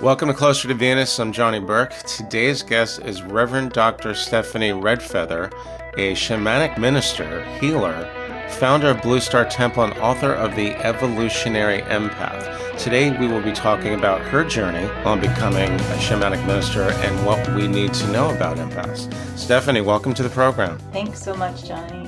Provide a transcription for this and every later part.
Welcome to Closer to Venus. I'm Johnny Burke. Today's guest is Reverend Dr. Stephanie Redfeather, a shamanic minister, healer, founder of Blue Star Temple, and author of the Evolutionary Empath. Today we will be talking about her journey on becoming a shamanic minister and what we need to know about empaths. Stephanie, welcome to the program. Thanks so much, Johnny.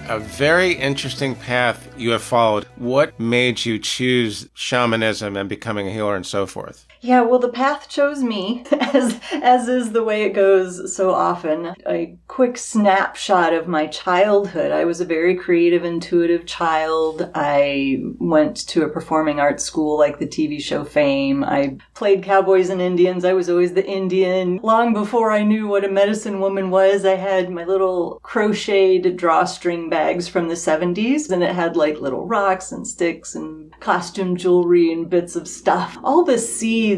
A very interesting path you have followed. What made you choose shamanism and becoming a healer and so forth? Yeah, well, the path chose me, as is the way it goes so often. A quick snapshot of my childhood. I was a very creative, intuitive child. I went to a performing arts school like the TV show Fame. I played cowboys and Indians. I was always the Indian. Long before I knew what a medicine woman was, I had my little crocheted drawstring bags from the 70s, and it had like little rocks and sticks and costume jewelry and bits of stuff. All the seeds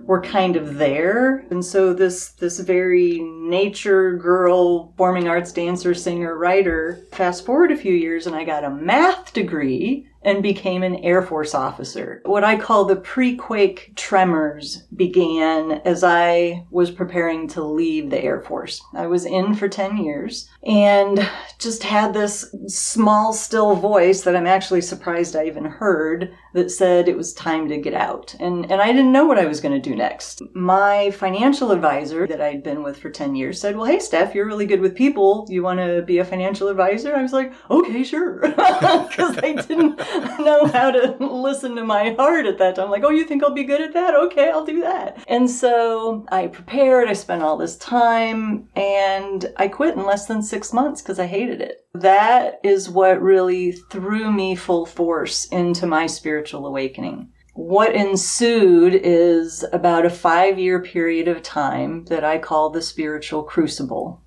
were kind of there. And so this very nature girl, performing arts dancer, singer, writer, fast forward a few years and I got a math degree and became an Air Force officer. What I call the pre-quake tremors began as I was preparing to leave the Air Force. I was in for 10 years and just had this small, still voice that I'm actually surprised I even heard that said it was time to get out. And I didn't know what I was going to do next. My financial advisor that I'd been with for 10 years said, well, hey, Steph, you're really good with people. You want to be a financial advisor? I was like, okay, sure. Because I didn't know how to listen to my heart at that time. Like, oh, you think I'll be good at that? Okay, I'll do that. And so I prepared, I spent all this time, and I quit in less than 6 months because I hated it. That is what really threw me full force into my spiritual awakening. What ensued is about a 5-year period of time that I call the spiritual crucible,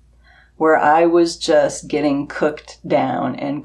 where I was just getting cooked down, and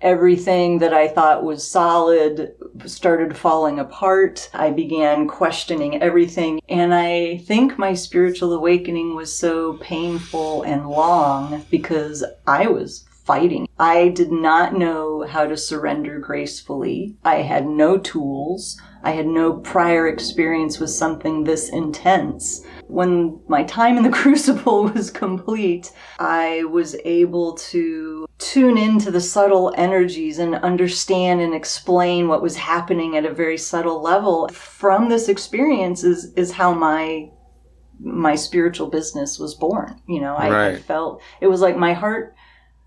everything that I thought was solid started falling apart. I began questioning everything. And I think my spiritual awakening was so painful and long because I was fighting. I did not know how to surrender gracefully. I had no tools. I had no prior experience with something this intense. When my time in the crucible was complete, I was able to tune into the subtle energies and understand and explain what was happening at a very subtle level. From this experience is how my spiritual business was born. I felt, it was like my heart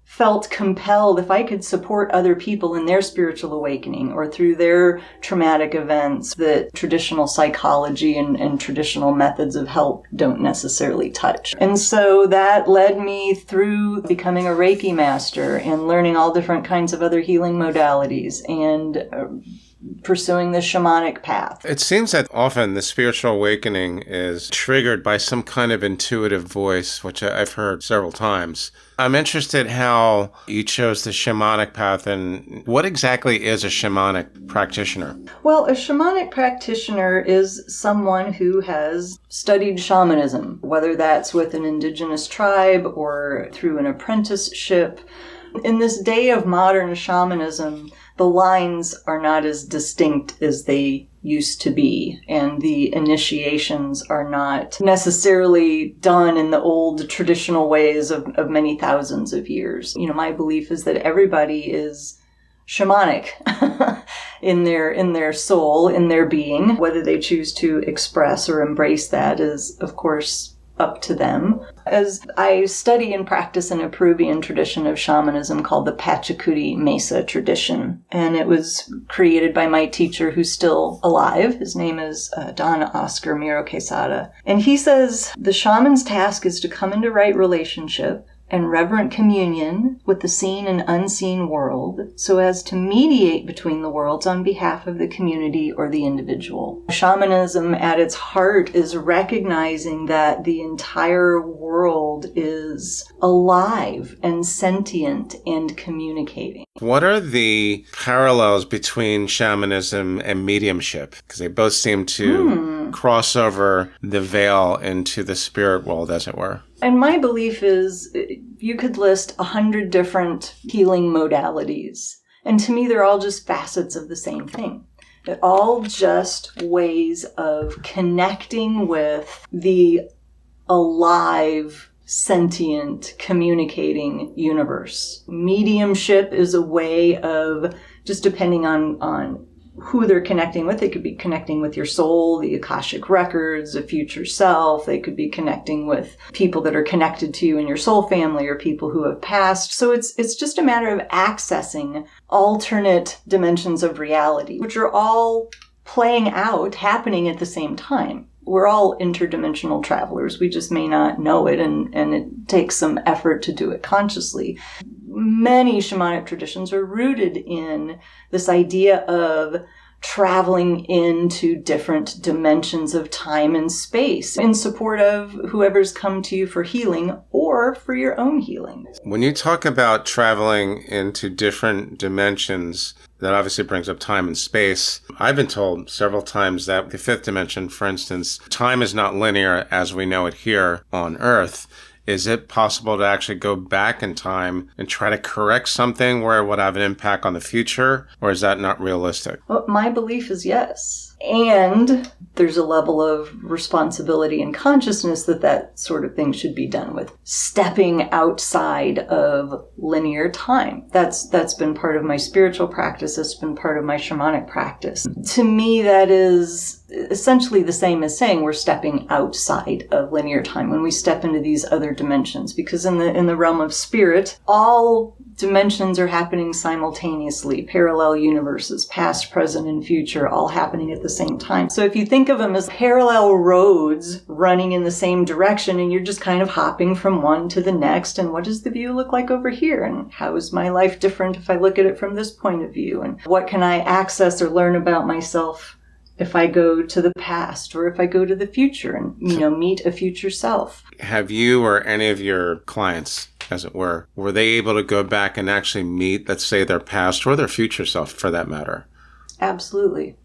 felt compelled if I could support other people in their spiritual awakening or through their traumatic events that traditional psychology and traditional methods of help don't necessarily touch. And so that led me through becoming a Reiki master and learning all different kinds of other healing modalities and pursuing the shamanic path. It seems that often the spiritual awakening is triggered by some kind of intuitive voice, which I've heard several times. I'm interested how you chose the shamanic path, and what exactly is a shamanic practitioner? Well, a shamanic practitioner is someone who has studied shamanism, whether that's with an indigenous tribe or through an apprenticeship. In this day of modern shamanism, the lines are not as distinct as they used to be, and the initiations are not necessarily done in the old traditional ways of many thousands of years. My belief is that everybody is shamanic in their soul, in their being. Whether they choose to express or embrace that is, of course, up to them. As I study and practice in a Peruvian tradition of shamanism called the Pachacuti Mesa tradition, and it was created by my teacher who's still alive. His name is Don Oscar Miro Quesada. And he says the shaman's task is to come into right relationship and reverent communion with the seen and unseen world so as to mediate between the worlds on behalf of the community or the individual. Shamanism at its heart is recognizing that the entire world is alive and sentient and communicating. What are the parallels between shamanism and mediumship? Because they both seem to cross over the veil into the spirit world, as it were. And my belief is you could list 100 different healing modalities, And to me, they're all just facets of the same thing. They're all just ways of connecting with the alive, sentient, communicating universe. Mediumship is a way of, just depending on who they're connecting with. They could be connecting with your soul, the Akashic records, a future self. They could be connecting with people that are connected to you in your soul family or people who have passed. So it's just a matter of accessing alternate dimensions of reality, which are all playing out, happening at the same time. We're all interdimensional travelers. We just may not know it, and it takes some effort to do it consciously. Many shamanic traditions are rooted in this idea of traveling into different dimensions of time and space in support of whoever's come to you for healing or for your own healing. When you talk about traveling into different dimensions, that obviously brings up time and space. I've been told several times that the fifth dimension, for instance, time is not linear as we know it here on Earth. Is it possible to actually go back in time and try to correct something where it would have an impact on the future? Or is that not realistic? Well, my belief is yes. And there's a level of responsibility and consciousness that sort of thing should be done with. Stepping outside of linear time. That's been part of my spiritual practice. It's been part of my shamanic practice. To me, that is essentially the same as saying we're stepping outside of linear time when we step into these other dimensions. Because in the realm of spirit, all dimensions are happening simultaneously, parallel universes, past, present, and future, all happening at the same time. So if you think of them as parallel roads running in the same direction, and you're just kind of hopping from one to the next, and what does the view look like over here? And how is my life different if I look at it from this point of view? And what can I access or learn about myself if I go to the past or if I go to the future and, meet a future self? Have you or any of your clients, as it were they able to go back and actually meet, let's say, their past or their future self for that matter? Absolutely.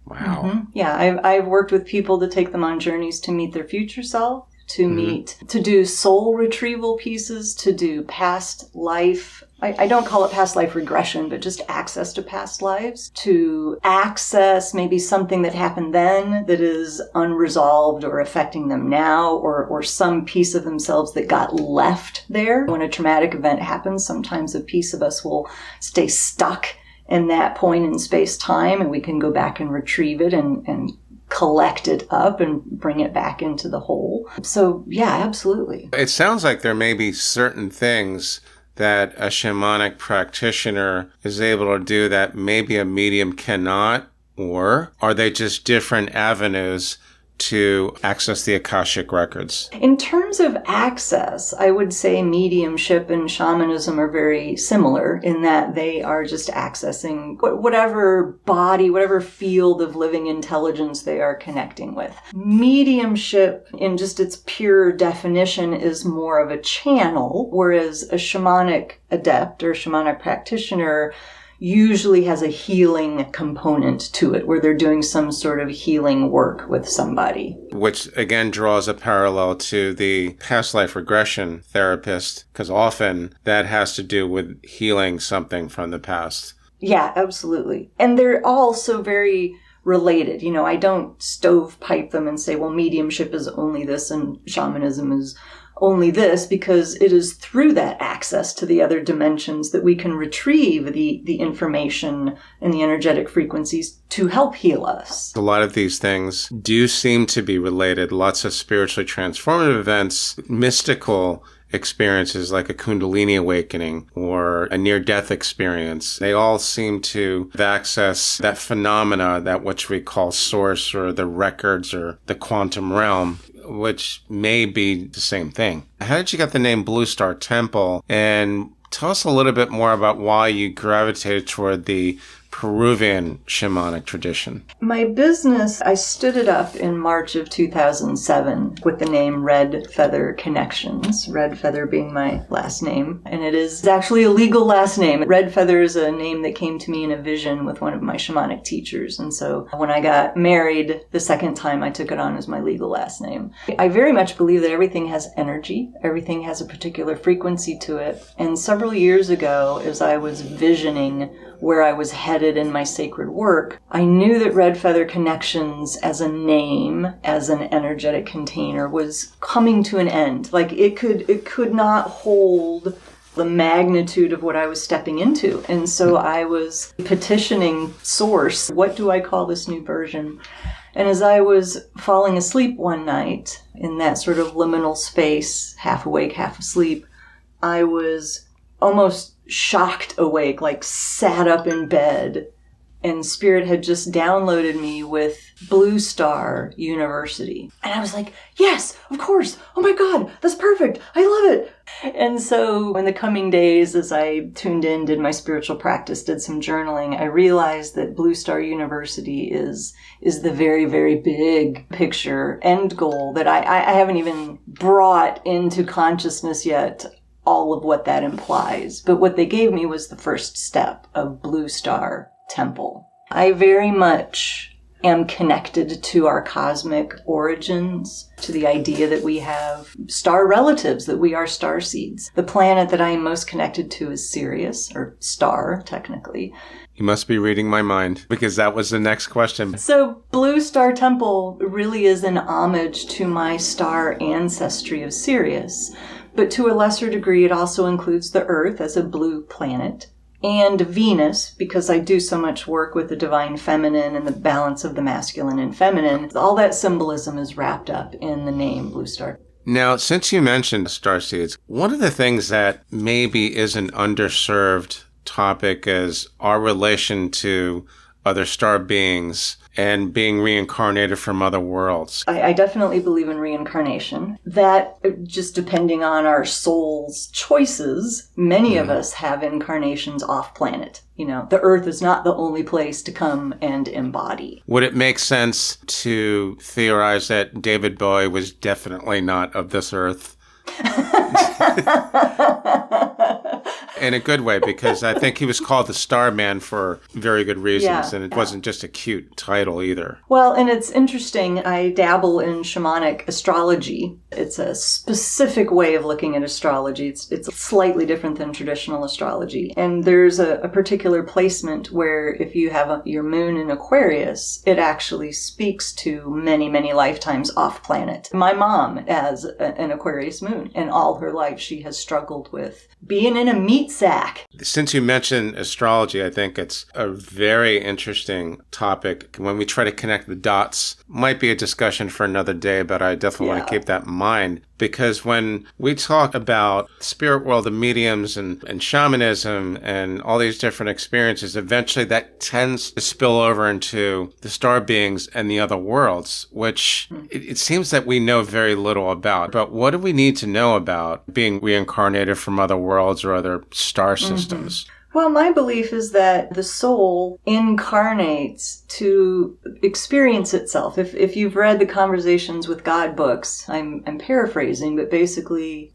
Wow. Mm-hmm. Yeah, I've worked with people to take them on journeys to meet their future self, to do soul retrieval pieces, to do past life. I don't call it past life regression, but just access to past lives, to access maybe something that happened then that is unresolved or affecting them now, or some piece of themselves that got left there. When a traumatic event happens, sometimes a piece of us will stay stuck in that point in space-time, and we can go back and retrieve it and collect it up and bring it back into the whole. So, yeah, absolutely. It sounds like there may be certain things that a shamanic practitioner is able to do that maybe a medium cannot, or are they just different avenues to access the Akashic records? In terms of access, I would say mediumship and shamanism are very similar in that they are just accessing whatever body, whatever field of living intelligence they are connecting with. Mediumship, in just its pure definition, is more of a channel, whereas a shamanic adept or shamanic practitioner usually has a healing component to it, where they're doing some sort of healing work with somebody. Which, again, draws a parallel to the past life regression therapist, because often that has to do with healing something from the past. Yeah, absolutely. And they're all so very related. I don't stovepipe them and say, well, mediumship is only this and shamanism is only this, because it is through that access to the other dimensions that we can retrieve the information and the energetic frequencies to help heal us. A lot of these things do seem to be related. Lots of spiritually transformative events, mystical experiences like a Kundalini awakening or a near-death experience. They all seem to access that phenomena, that which we call source or the records or the quantum realm, which may be the same thing. How did you get the name Blue Star Temple? And tell us a little bit more about why you gravitated toward the Peruvian shamanic tradition. My business, I stood it up in March of 2007 with the name Red Feather Connections, Red Feather being my last name. And it is actually a legal last name. Red Feather is a name that came to me in a vision with one of my shamanic teachers. And so when I got married the second time, I took it on as my legal last name. I very much believe that everything has energy. Everything has a particular frequency to it. And several years ago, as I was visioning where I was headed in my sacred work, I knew that Red Feather Connections as a name, as an energetic container, was coming to an end. Like it could not hold the magnitude of what I was stepping into. And so I was petitioning Source, what do I call this new version? And as I was falling asleep one night in that sort of liminal space, half awake, half asleep, I was almost shocked awake, like sat up in bed, and Spirit had just downloaded me with Blue Star University. And I was like, yes, of course. Oh my God, that's perfect. I love it. And so in the coming days, as I tuned in, did my spiritual practice, did some journaling, I realized that Blue Star University is the very, very big picture, end goal that I haven't even brought into consciousness yet, all of what that implies. But what they gave me was the first step of Blue Star Temple. I very much am connected to our cosmic origins, to the idea that we have star relatives, that we are star seeds. The planet that I am most connected to is Sirius, or star, technically. You must be reading my mind, because that was the next question. So Blue Star Temple really is an homage to my star ancestry of Sirius. But to a lesser degree, it also includes the Earth as a blue planet, and Venus, because I do so much work with the divine feminine and the balance of the masculine and feminine. All that symbolism is wrapped up in the name Blue Star. Now, since you mentioned starseeds, one of the things that maybe is an underserved topic is our relation to other star beings and being reincarnated from other worlds. I definitely believe in reincarnation. That, just depending on our soul's choices, many of us have incarnations off planet. You know, the Earth is not the only place to come and embody. Would it make sense to theorize that David Bowie was definitely not of this Earth? In a good way, because I think he was called the Starman for very good reasons, and it wasn't just a cute title either. Well, and it's interesting, I dabble in shamanic astrology. It's a specific way of looking at astrology. It's slightly different than traditional astrology. And there's a particular placement where if you have your moon in Aquarius, it actually speaks to many, many lifetimes off planet. My mom has an Aquarius moon, and all her life she has struggled with being in a meat sack. Since you mentioned astrology, I think it's a very interesting topic. When we try to connect the dots, might be a discussion for another day, but I definitely want to keep that in mind. Because when we talk about spirit world and mediums and shamanism and all these different experiences, eventually that tends to spill over into the star beings and the other worlds, which it seems that we know very little about. But what do we need to know about being reincarnated from other worlds or other star systems? Well, my belief is that the soul incarnates to experience itself. If you've read the Conversations with God books, I'm paraphrasing, but basically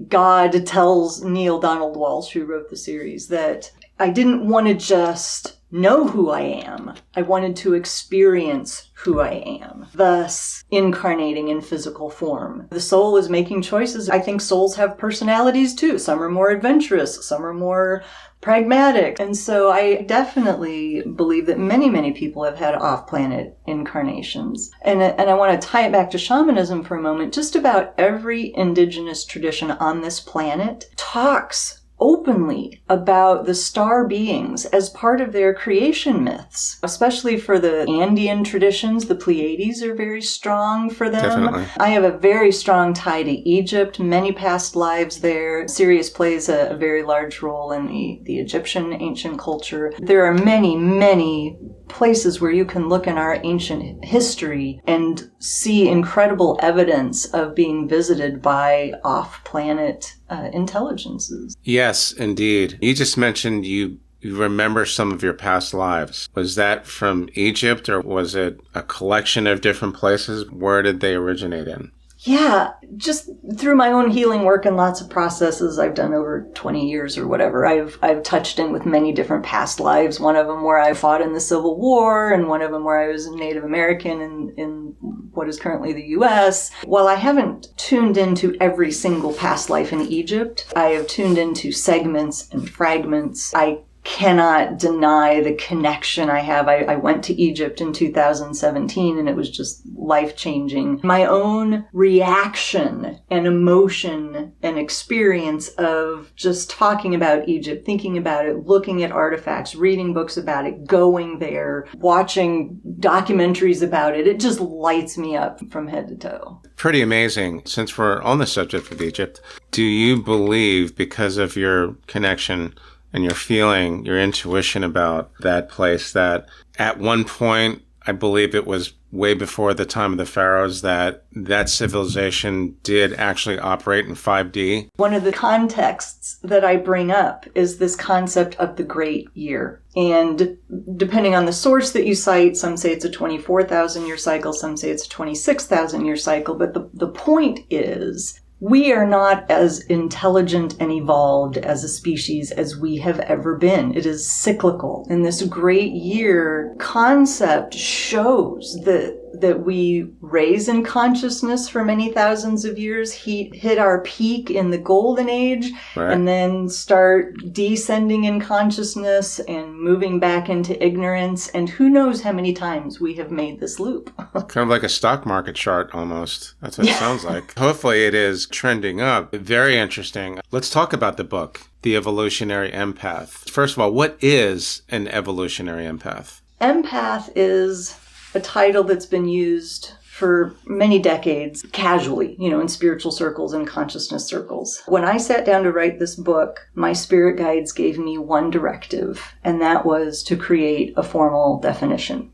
God tells Neil Donald Walsh, who wrote the series, that I didn't want to just know who I am. I wanted to experience who I am, thus incarnating in physical form. The soul is making choices. I think souls have personalities too. Some are more adventurous, some are more pragmatic. And so I definitely believe that many, many people have had off-planet incarnations. And I want to tie it back to shamanism for a moment. Just about every indigenous tradition on this planet talks openly about the star beings as part of their creation myths, especially for the Andean traditions. The Pleiades are very strong for them. Definitely. I have a very strong tie to Egypt, many past lives there. Sirius plays a very large role in the Egyptian ancient culture. There are many, many places where you can look in our ancient history and see incredible evidence of being visited by off-planet intelligences. Yes, indeed. You just mentioned you remember some of your past lives. Was that from Egypt, or was it a collection of different places? Where did they originate in? Yeah, just through my own healing work and lots of processes I've done over 20 years or whatever, I've touched in with many different past lives. One of them where I fought in the Civil War, and one of them where I was a Native American in what is currently the U.S. While I haven't tuned into every single past life in Egypt, I have tuned into segments and fragments. I cannot deny the connection I have. I went to Egypt in 2017 and it was just life-changing. My own reaction and emotion and experience of just talking about Egypt, thinking about it, looking at artifacts, reading books about it, going there, watching documentaries about it, it just lights me up from head to toe. Pretty amazing. Since we're on the subject of Egypt, do you believe, because of your connection and your feeling, your intuition about that place, that at one point, I believe it was way before the time of the pharaohs, that civilization did actually operate in 5D? One of the contexts that I bring up is this concept of the Great Year. And depending on the source that you cite, some say it's a 24,000-year cycle, some say it's a 26,000-year cycle. But the point is, we are not as intelligent and evolved as a species as we have ever been. It is cyclical. And this great year concept shows that we raise in consciousness for many thousands of years, hit our peak in the golden age, right, and then start descending in consciousness and moving back into ignorance. And who knows how many times we have made this loop. Kind of like a stock market chart almost. That's what it sounds like. Hopefully it is trending up. Very interesting. Let's talk about the book, The Evolutionary Empath. First of all, what is an evolutionary empath? Empath is a title that's been used for many decades casually, in spiritual circles and consciousness circles. When I sat down to write this book, my spirit guides gave me one directive, and that was to create a formal definition.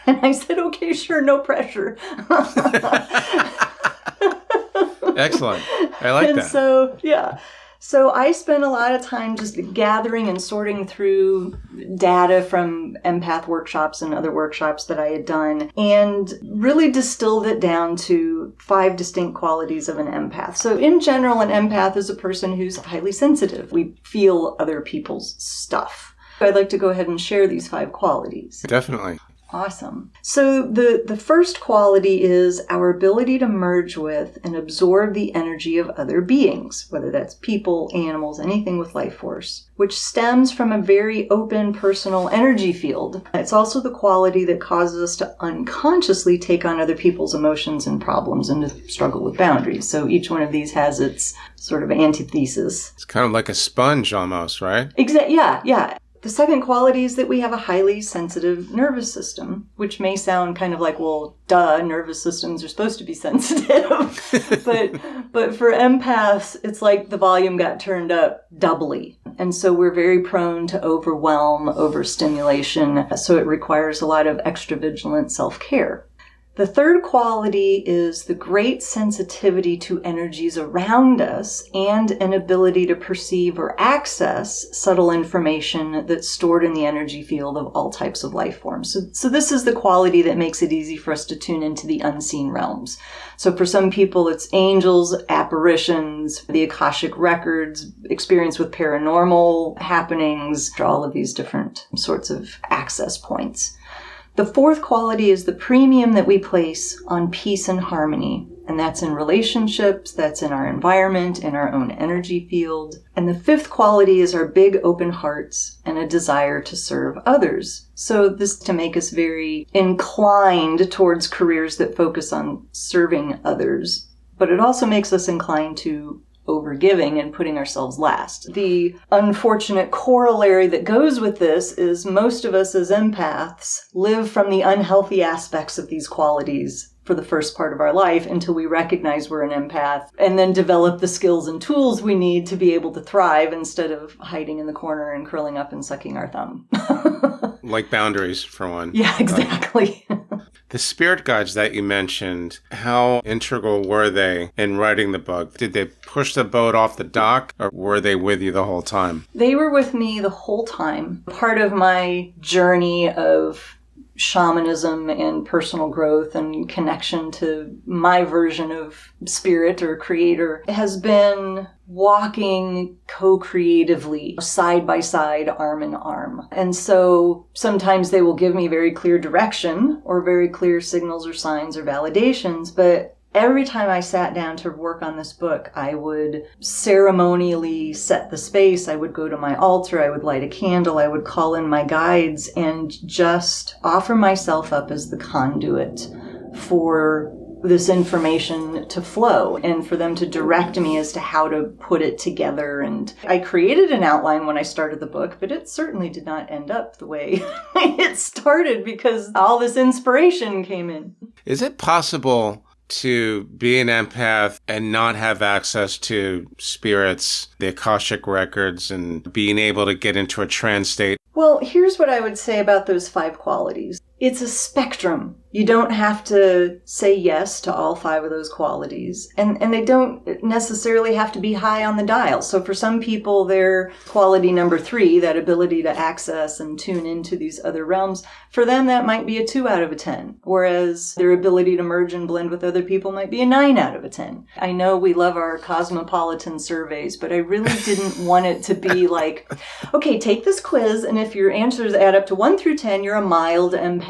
And I said, okay, sure, no pressure. Excellent. I like that. So I spent a lot of time just gathering and sorting through data from empath workshops and other workshops that I had done, and really distilled it down to 5 distinct qualities of an empath. So in general, an empath is a person who's highly sensitive. We feel other people's stuff. I'd like to go ahead and share these 5 qualities. Definitely. Awesome. So the first quality is our ability to merge with and absorb the energy of other beings, whether that's people, animals, anything with life force, which stems from a very open personal energy field. It's also the quality that causes us to unconsciously take on other people's emotions and problems and to struggle with boundaries. So each one of these has its sort of antithesis. It's kind of like a sponge almost, right? Exactly. Yeah. The second quality is that we have a highly sensitive nervous system, which may sound kind of like, well, duh, nervous systems are supposed to be sensitive. but for empaths, it's like the volume got turned up doubly. And so we're very prone to overwhelm, overstimulation. So it requires a lot of extra vigilant self-care. The third quality is the great sensitivity to energies around us and an ability to perceive or access subtle information that's stored in the energy field of all types of life forms. So this is the quality that makes it easy for us to tune into the unseen realms. So for some people, it's angels, apparitions, the Akashic records, experience with paranormal happenings, all of these different sorts of access points. The fourth quality is the premium that we place on peace and harmony. And that's in relationships, that's in our environment, in our own energy field. And the fifth quality is our big open hearts and a desire to serve others. So this to make us very inclined towards careers that focus on serving others. But it also makes us inclined to overgiving and putting ourselves last. The unfortunate corollary that goes with this is most of us as empaths live from the unhealthy aspects of these qualities for the first part of our life until we recognize we're an empath and then develop the skills and tools we need to be able to thrive instead of hiding in the corner and curling up and sucking our thumb. Like boundaries, for one. Yeah, exactly. The spirit guides that you mentioned, how integral were they in writing the book? Did they push the boat off the dock, or were they with you the whole time? They were with me the whole time. Part of my journey of shamanism and personal growth and connection to my version of spirit or creator has been walking co-creatively, side by side, arm in arm. And so sometimes they will give me very clear direction or very clear signals or signs or validations, but every time I sat down to work on this book, I would ceremonially set the space. I would go to my altar. I would light a candle. I would call in my guides and just offer myself up as the conduit for this information to flow and for them to direct me as to how to put it together. And I created an outline when I started the book, but it certainly did not end up the way it started because all this inspiration came in. Is it possible to be an empath and not have access to spirits, the Akashic records, and being able to get into a trance state? Well, here's what I would say about those 5 qualities. It's a spectrum. You don't have to say yes to all 5 of those qualities. And they don't necessarily have to be high on the dial. So for some people, their quality number 3, that ability to access and tune into these other realms, for them that might be a 2 out of a 10. Whereas their ability to merge and blend with other people might be a 9 out of a 10. I know we love our cosmopolitan surveys, but I really didn't want it to be like, okay, take this quiz, and if your answers add up to 1 through 10, you're a mild empath.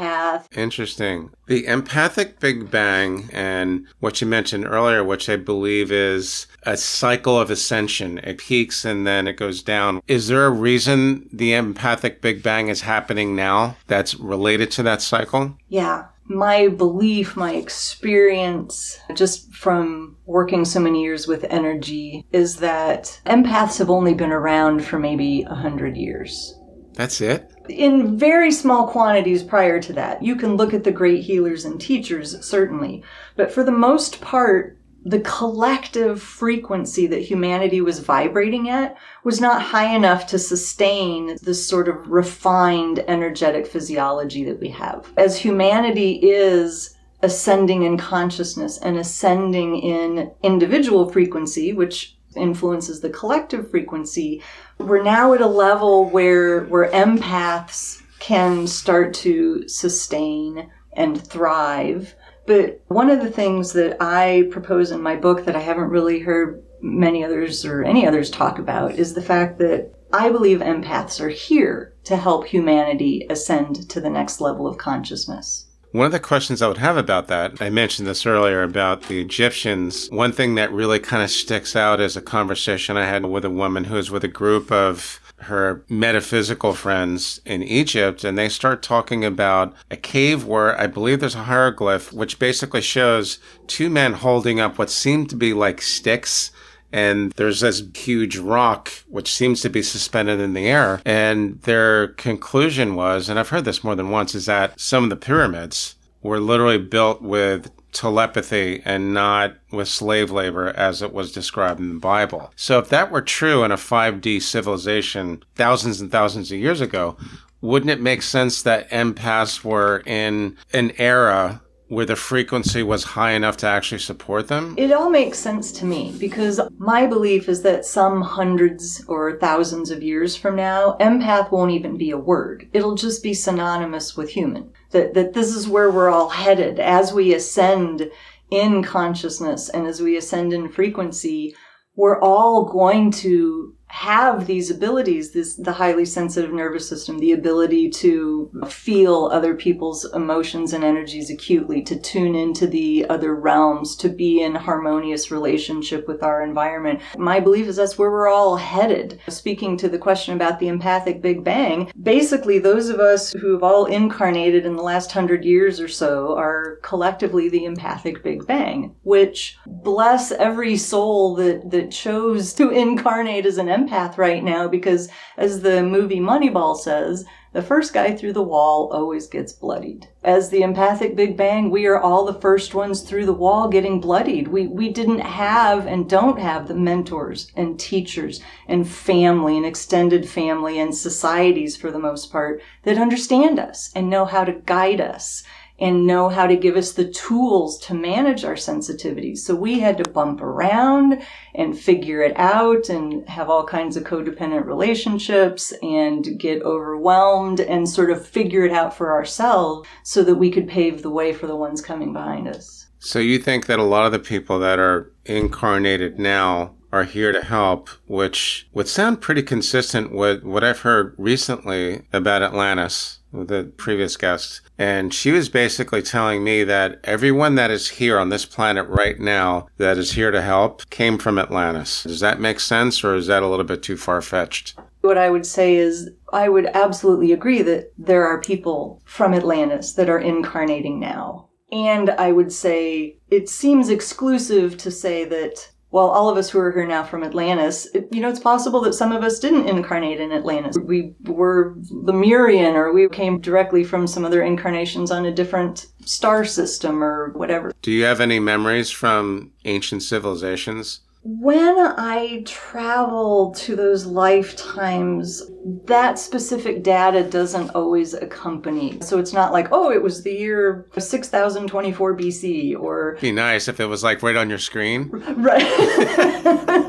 Interesting. The empathic Big Bang and what you mentioned earlier, which I believe is a cycle of ascension. It peaks and then it goes down. Is there a reason the empathic Big Bang is happening now that's related to that cycle? Yeah. My belief, my experience, just from working so many years with energy, is that empaths have only been around for maybe 100 years. That's it? In very small quantities prior to that. You can look at the great healers and teachers, certainly. But for the most part, the collective frequency that humanity was vibrating at was not high enough to sustain this sort of refined energetic physiology that we have. As humanity is ascending in consciousness and ascending in individual frequency, which influences the collective frequency, we're now at a level where empaths can start to sustain and thrive. But one of the things that I propose in my book that I haven't really heard many others or any others talk about is the fact that I believe empaths are here to help humanity ascend to the next level of consciousness. One of the questions I would have about that, I mentioned this earlier about the Egyptians. One thing that really kind of sticks out is a conversation I had with a woman who was with a group of her metaphysical friends in Egypt, and they start talking about a cave where I believe there's a hieroglyph, which basically shows 2 men holding up what seemed to be like sticks. And there's this huge rock, which seems to be suspended in the air. And their conclusion was, and I've heard this more than once, is that some of the pyramids were literally built with telepathy and not with slave labor as it was described in the Bible. So if that were true in a 5D civilization thousands and thousands of years ago, wouldn't it make sense that empaths were in an era where the frequency was high enough to actually support them? It all makes sense to me because my belief is that some hundreds or thousands of years from now, empath won't even be a word. It'll just be synonymous with human. That this is where we're all headed as we ascend in consciousness and as we ascend in frequency. We're all going to have these abilities, the highly sensitive nervous system, the ability to feel other people's emotions and energies acutely, to tune into the other realms, to be in harmonious relationship with our environment. My belief is that's where we're all headed. Speaking to the question about the empathic Big Bang, basically those of us who've all incarnated in the last 100 years or so are collectively the empathic Big Bang, which bless every soul that chose to incarnate as an empath right now, because as the movie Moneyball says, the first guy through the wall always gets bloodied. As the empathic Big Bang, we are all the first ones through the wall getting bloodied. We didn't have and don't have the mentors and teachers and family and extended family and societies for the most part that understand us and know how to guide us and know how to give us the tools to manage our sensitivities. So we had to bump around and figure it out and have all kinds of codependent relationships and get overwhelmed and sort of figure it out for ourselves so that we could pave the way for the ones coming behind us. So you think that a lot of the people that are incarnated now are here to help, which would sound pretty consistent with what I've heard recently about Atlantis. the previous guest, and she was basically telling me that everyone that is here on this planet right now that is here to help came from Atlantis. Does that make sense, or is that a little bit too far-fetched? What I would say is I would absolutely agree that there are people from Atlantis that are incarnating now. And I would say it seems exclusive to say that, well, all of us who are here now from Atlantis, it's possible that some of us didn't incarnate in Atlantis. We were Lemurian, or we came directly from some other incarnations on a different star system or whatever. Do you have any memories from ancient civilizations? When I travel to those lifetimes, that specific data doesn't always accompany. So it's not like, oh, it was the year 6024 BC, or... It'd be nice if it was like right on your screen. Right.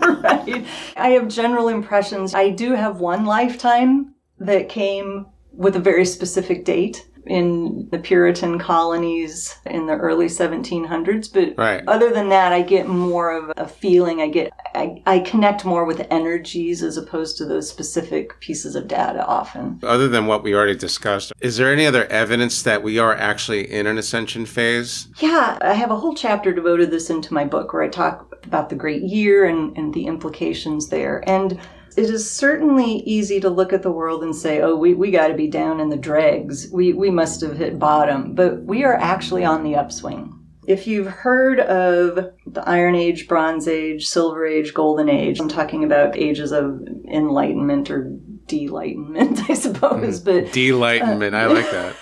Right. I have general impressions. I do have one lifetime that came with a very specific date in the Puritan colonies in the early 1700s. But right. Other than that, I get more of a feeling. I connect more with energies as opposed to those specific pieces of data often. Other than what we already discussed, is there any other evidence that we are actually in an ascension phase? Yeah, I have a whole chapter devoted to this into my book where I talk about the great year and the implications there. And it is certainly easy to look at the world and say, oh, we got to be down in the dregs. We must have hit bottom. But we are actually on the upswing. If you've heard of the Iron Age, Bronze Age, Silver Age, Golden Age, I'm talking about ages of enlightenment or delightment, I suppose. But delightment, I like that.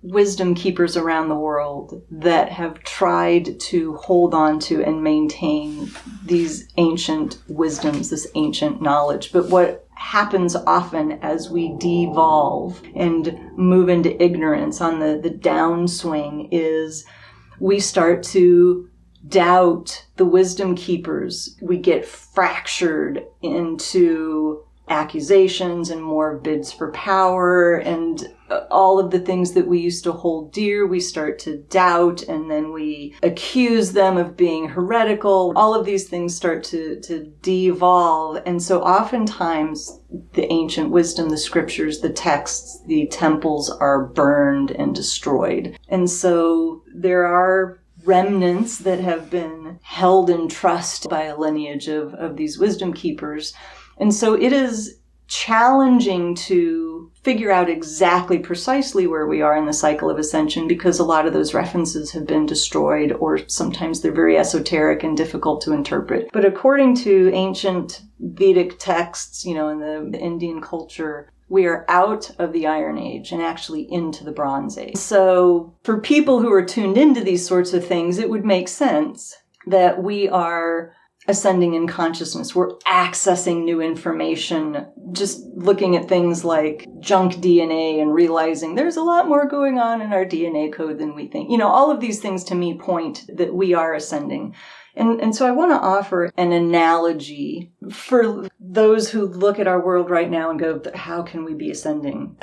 Wisdom keepers around the world that have tried to hold on to and maintain these ancient wisdoms, this ancient knowledge. But what happens often as we devolve and move into ignorance on the downswing is we start to doubt the wisdom keepers. We get fractured into accusations and more bids for power, and all of the things that we used to hold dear, we start to doubt, and then we accuse them of being heretical. All of these things start to devolve. And so oftentimes the ancient wisdom, the scriptures, the texts, the temples are burned and destroyed. And so there are remnants that have been held in trust by a lineage of these wisdom keepers. And so it is challenging to figure out exactly precisely where we are in the cycle of ascension because a lot of those references have been destroyed, or sometimes they're very esoteric and difficult to interpret. But according to ancient Vedic texts, in the Indian culture, we are out of the Iron Age and actually into the Bronze Age. So for people who are tuned into these sorts of things, it would make sense that we are ascending in consciousness. We're accessing new information, just looking at things like junk DNA and realizing there's a lot more going on in our DNA code than we think. All of these things to me point that we are ascending. And so I want to offer an analogy for those who look at our world right now and go, how can we be ascending?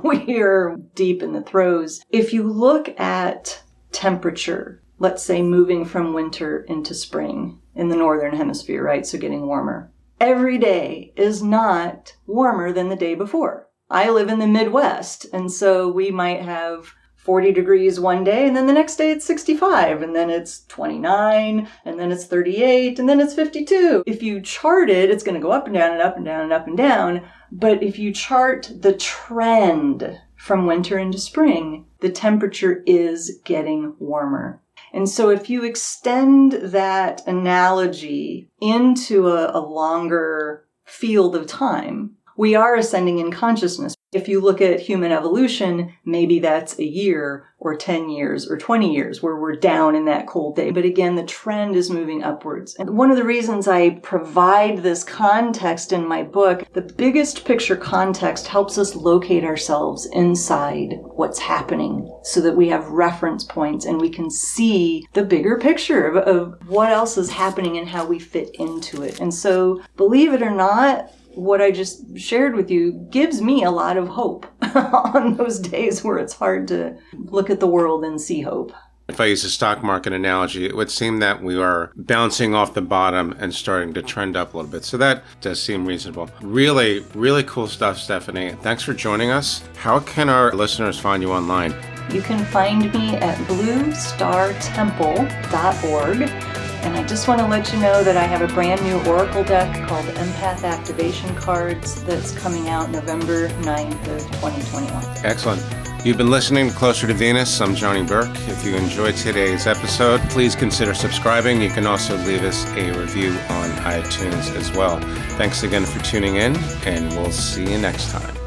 We are deep in the throes. If you look at temperature, let's say moving from winter into spring in the northern hemisphere, right? So getting warmer. Every day is not warmer than the day before. I live in the Midwest, and so we might have 40 degrees one day, and then the next day it's 65, and then it's 29, and then it's 38, and then it's 52. If you chart it, it's going to go up and down and up and down and up and down. But if you chart the trend from winter into spring, the temperature is getting warmer. And so if you extend that analogy into a longer field of time, we are ascending in consciousness. If you look at human evolution, maybe that's a year or 10 years or 20 years where we're down in that cold day. But again, the trend is moving upwards. And one of the reasons I provide this context in my book, the biggest picture context helps us locate ourselves inside what's happening so that we have reference points and we can see the bigger picture of what else is happening and how we fit into it. And so, believe it or not, what I just shared with you gives me a lot of hope on those days where it's hard to look at the world and see hope. If I use a stock market analogy, it would seem that we are bouncing off the bottom and starting to trend up a little bit. So that does seem reasonable. Really, really cool stuff, Stephanie. Thanks for joining us. How can our listeners find you online? You can find me at bluestartemple.org. And I just want to let you know that I have a brand new Oracle deck called Empath Activation Cards that's coming out November 9th of 2021. Excellent. You've been listening to Closer to Venus. I'm Johnny Burke. If you enjoyed today's episode, please consider subscribing. You can also leave us a review on iTunes as well. Thanks again for tuning in, and we'll see you next time.